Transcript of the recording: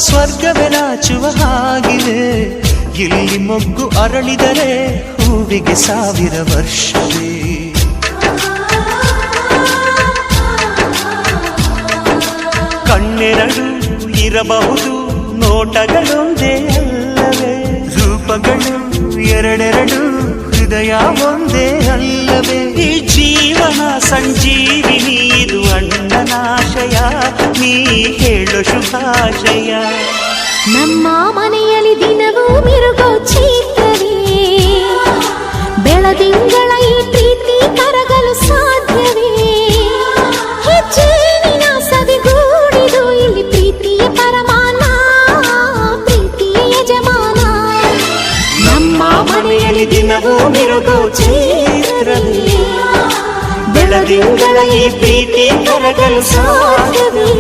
ಸ್ವರ್ಗವೇ ನಾಚುವ ಹಾಗಿವೆ. ಇಲ್ಲಿ ಮೊಗ್ಗು ಅರಳಿದರೆ ಹೂವಿಗೆ 1000 ವರ್ಷವೇ. ಕಣ್ಣೆರಡು ಇರಬಹುದು, ನೋಟಗಳೊಂದೇ ಅಲ್ಲವೇ? ರೂಪಗಳು ಎರಡೆರಡು, ಹೃದಯ ಒಂದೇ ಅಲ್ಲವೇ? ಈ ಜೀವನ ಸಂಜೀವಿನಿ, ಇದು ಅಣ್ಣನಾಶಯ, ನೀ ಹೇಳು ಶುಭಾಶಯ. ನಮ್ಮ ಮನೆಯಲ್ಲಿ ದಿನವೂ ಮಿರುಗೋ ಚೈತ್ರವೇ, ಬೆಳದಿಂಗಳ ಈ ಪ್ರೀತಿ ಕರಗಲು ಸಾಧ್ಯವೇ? ಹೆಜ್ಜೇನಿನ ಸವಿಗೂಡಿದು ಇಲ್ಲಿ ಪ್ರೀತಿಯ ಪರಮಾನ, ಪ್ರೀತಿಯ ಯಜಮಾನ. ನಮ್ಮ ಮನೆಯಲ್ಲಿ ದಿನವೂ ಮಿರುಗೋ ಚೈತ್ರವೇ, ಬೆಳದಿಂಗಳ ಈ ಪ್ರೀತಿ ಕರಗಲು ಸಾಧ್ಯವೇ?